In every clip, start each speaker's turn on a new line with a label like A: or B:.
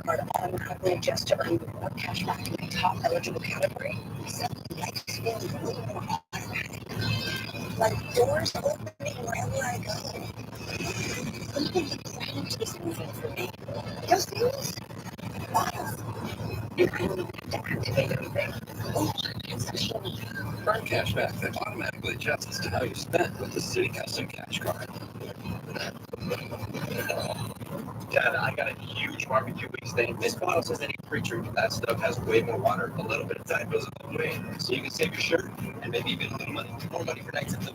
A: card automatically adjusts to earn more cash back in my top eligible category. Suddenly, life is feeling a little more automatic. Like doors opening wherever I go. Even the planet is moving for me. You'll see this? Wild. And I don't even have to activate anything. Oh, it's actually
B: Earn cash back that automatically adjusts to how you spend with the Citi Custom Cash Card. Dad, I got a huge barbecue wing stain. This bottle says any pre-treated that stuff has way more water. A little bit of time goes a long way. So you can save your shirt and maybe even a little money. More money for nights at the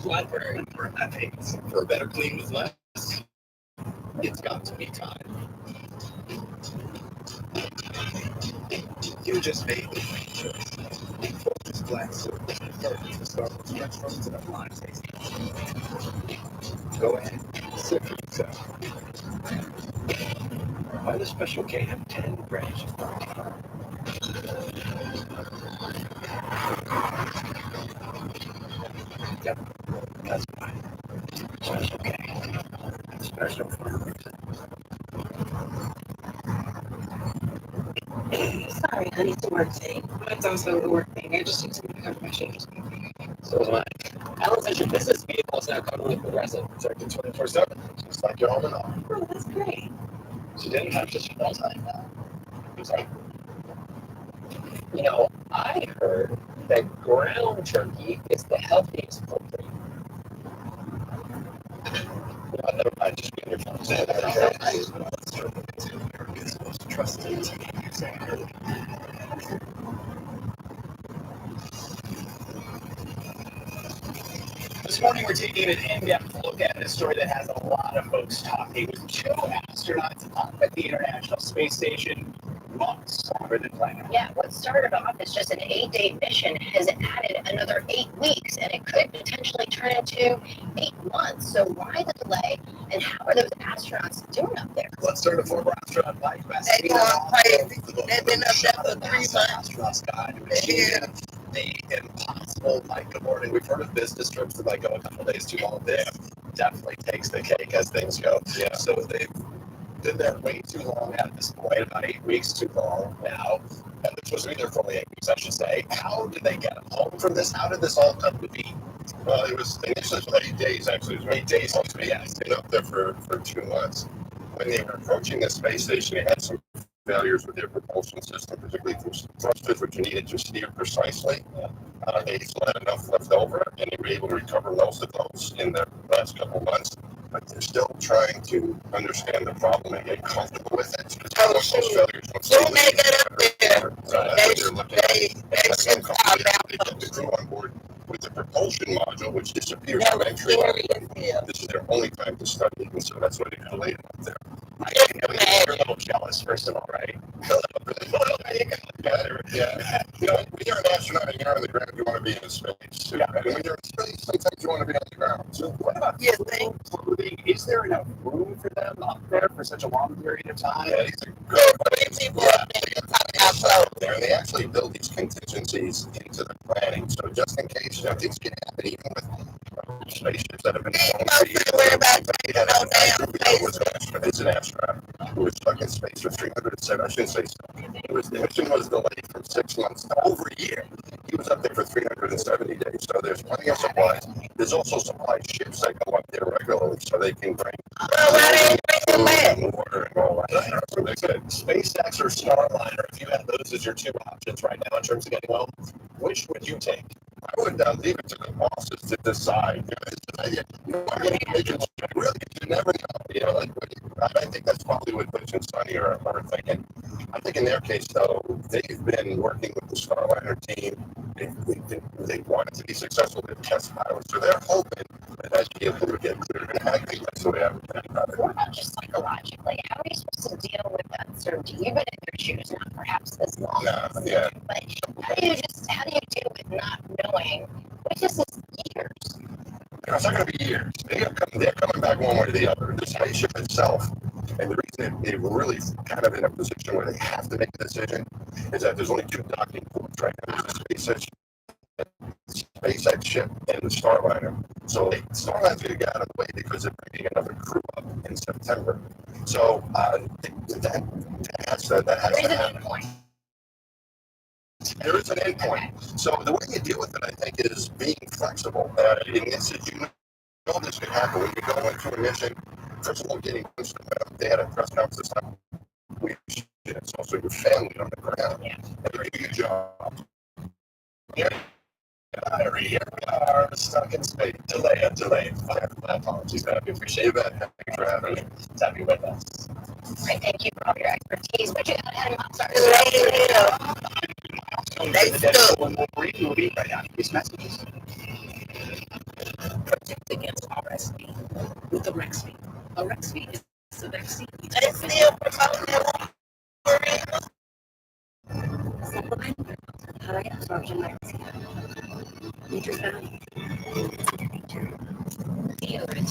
B: library or at Vegas. For a better clean with less, it's got to be time. You just made the right choice. Focus Black Silver. First, the Starbucks restaurants and a live tasting. Go ahead, sip for yourself. Why does Special K have 10 branches? Yep, that's why. Special K. Special for a reason.
A: sorry, honey, it's a work thing. It's also a work thing. I just need someone to cover my shit.
B: So is mine. Alan says your business vehicle is now covered with Progressive. Protected 24/7, just like your home and all.
A: Oh, that's great.
B: So didn't have just one time now. I'm sorry. You know, I heard that ground turkey is the healthiest poultry. No, never mind, just be on your phone. Say America's most trusted TV. This morning, we're taking an in-depth look at a story that has a lot of folks talking. With 2 astronauts up at the International Space Station months longer than planned.
A: Yeah, what started off as just an 8-day mission has added another 8 weeks, and it could potentially turn into 8 months. So why the delay, and how are those astronauts doing up there?
B: Let's start a former astronaut, Mike West.
C: They going crazy. They've been up there for 3 months.
B: Astronauts guide to achieve the impossible. Mike, good morning. We've heard of business trips that might go a couple days too long. This definitely takes the cake as things go. Yeah. So they've been there way too long at this point, about 8 weeks too long now. And they're supposed to be there for only 8 weeks, I should say. How did they get home from this? How did this all come to be?
D: Well, it was initially 8 days, actually. It was 8 days. Yeah, it's been up there for 2 months. When they were approaching the space station, they had some failures with their propulsion system, particularly from thrusters, which you needed to steer precisely. They still had enough left over, and they were able to recover most of those in the last couple of months. But they're still trying to understand the problem and get comfortable with it.
C: Oh,
D: Those failures, once
C: soon they get up there,
D: they
C: should stop
D: they get the crew on board with the propulsion module, which disappears
C: That
D: from
C: was
D: entry.
C: scary as hell.
D: This is their only time to study it, and so that's why they delayed it up there.
B: You're a little jealous, first of all, right?
D: Yeah. You know, when you're an astronaut and you're on the ground, you want to be in space.
B: Yeah.
D: And when you're in space, sometimes you want to be on the ground. So
B: What about
C: You think?
B: clothing? Is there enough room for them up there for such a long period of time?
D: yeah, these are
C: There's
D: good.
C: 3 people up there talking about clothes.
D: There, and they actually build these contingencies into the planning. So just in case, things can happen, even with spaceships that have been flown for years.
C: Worry about
D: Yeah,
C: no damn
D: it's an astronaut who was stuck in space for 307. I shouldn't say stuck. The mission was delayed from 6 months to over a year. He was up there for 370 days. So there's plenty of supplies. There's also supply ships that go up there regularly, so they can bring
C: why they ain't drinking
D: water and all that. So they could.
B: SpaceX or Starliner, if you had those as your 2 options right now in terms of getting home, which would you take?
D: I would leave it to the bosses to decide. Really, you never know. I think that's probably what Rich and Sonny are thinking. I think in their case, though, they've been working with the Starliner team. They wanted to be successful with test pilots, so they're hoping that as vehicle will get cleared. And I think that's the way I would think about it.
A: What about just psychologically? How are you supposed to deal with that uncertainty? You've been in their shoes not perhaps this long.
D: Yeah.
A: But how do you deal with not knowing? Which is years.
D: It's not going to be years. They're coming back one way or the other. The spaceship itself, and the reason they were really kind of in a position where they have to make a decision is that there's only 2 docking ports right now. There's the space station SpaceX ship and the Starliner. So Starline's going to get out of the way because they're bringing another crew up in September. So that has to happen. There is an endpoint. So the way you deal with it, I think, is being flexible. And this is, this could happen when you go into a mission. First of all, getting used to them. They had a press conference this time. It's also your family on the ground. Yeah. And they're doing your job. Yeah.
B: Here we are stuck in space. Delay. My apologies, but we appreciate that. Thanks for having me. To have you with us.
A: Right, thank you for all your expertise. But you got ahead of my sorry.
C: They stuck.
B: One more brief movie right after these messages.
E: Protect against RSV with Arexvy. Arexvy is a vaccine.
C: They still promoting it.
A: Supplement high absorption vaccine. Major fat. Deodorant.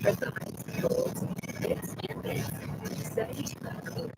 A: Red Buttons. Golds. Bits and bits. 72 colors.